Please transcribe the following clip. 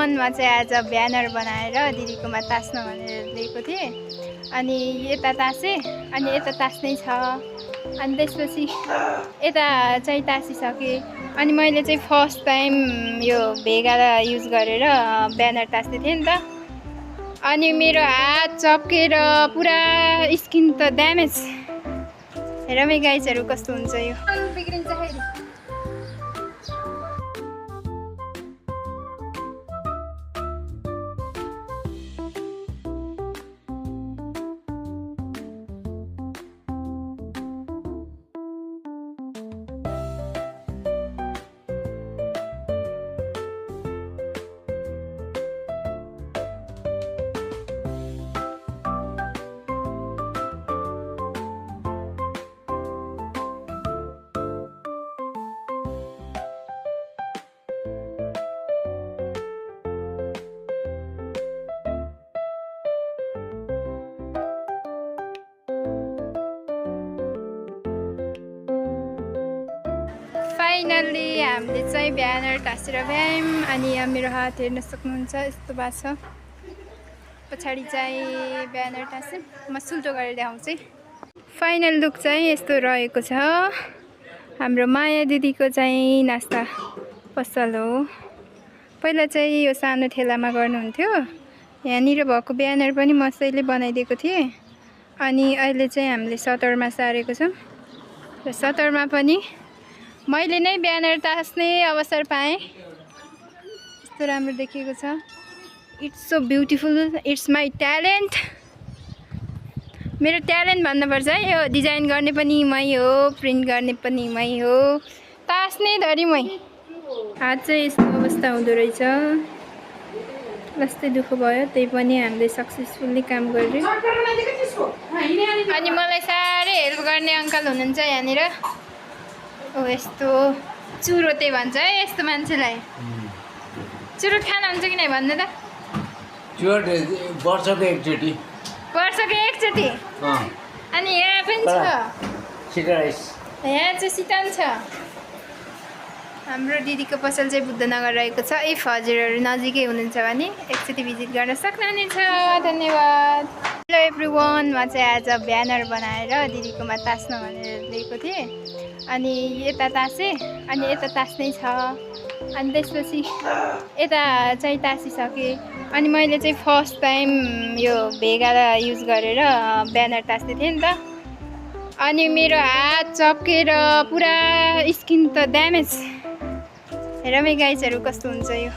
Everyone म चाहिँ आज ब्यानर बनाएर दिदीकोमा तास्न भनेर ल्याएको थिएँ। अनि यता तासेँ अनि यता तास्नै छ। अनि त्यसपछि यता चाहिँ तासिसकेँ। अनि मैले चाहिँ फर्स्ट टाइम यो भेगा युज गरेर ब्यानर तास्दै थिएँ नि त। अनि मेरो हात चप्केर पुरा स्किन त ड्यामेज। हेर मे गाइजहरू कस्तो हुन्छ यो बिग्रिन्छ फेरि। फाइनल्ली हामीले चाहिँ ब्यानर तासेर भ्यायौँ। अनि यहाँ मेरो हात हेर्न सक्नुहुन्छ यस्तो भएको छ। पछाडि चाहिँ ब्यानर तासेँ। म सुल्टो गरेर देखाउँछु। फाइनल लुक चाहिँ यस्तो रहेको छ। हाम्रो माया दिदीको चाहिँ नास्ता पसल हो। पहिला चाहिँ यो सानो ठेलामा गर्नुहुन्थ्यो। यहाँनिर भएको ब्यानर पनि मसैले बनाइदिएको थिएँ। अनि अहिले चाहिँ हामीले सतरमा सारेको छौँ। र सतरमा पनि मैले नै ब्यानर तास्ने अवसर पाएँ। यस्तो राम्रो देखिएको छ। It's so beautiful. It's my talent. मेरो ट्यालेन्ट भन्नुपर्छ है। यो डिजाइन गर्ने पनि मै हो, प्रिन्ट गर्ने पनि मै हो, तास्ने धरि मै। हात चाहिँ यस्तो अवस्था हुँदो रहेछ। कस्तै दुःख भयो, त्यही पनि हामीले सक्सेसफुल्ली काम गर्यौँ। अनि मलाई साह्रै हेल्प गर्ने अङ्कल हुनुहुन्छ यहाँनिर। ओ यस्तो चुरोटे भन्छ है यस्तो मान्छेलाई। चुरोट खानुहुन्छ कि नै भन्नु त? चुरोट वर्षको एकचोटि। वर्षको एकचोटि? अनि यहाँ पनि छ सिटा राइस। यहाँ चाहिँ सिटान छ। हाम्रो दिदीको पसल चाहिँ बुद्धनगर रहेको छ। इफ हजुरहरू नजिकै हुनुहुन्छ भने एकचोटि भिजिट गर्न सक्नुहुनेछ। धन्यवाद। हेलो एभ्रिवान म चाहिँ आज ब्यानर बनाएर दिदीकोमा तास्न भनेर ल्याएको थिएँ। अनि यता तासेँ अनि यता तास्नै छ। अनि त्यसपछि यता चाहिँ तासिसकेँ। अनि मैले चाहिँ फर्स्ट टाइम यो भेगा युज गरेर ब्यानर तास्दै थिएँ नि त। अनि मेरो हात चप्केर पुरा स्किन त ड्यामेज। हेर मे गाइजहरू कस्तो हुन्छ यो।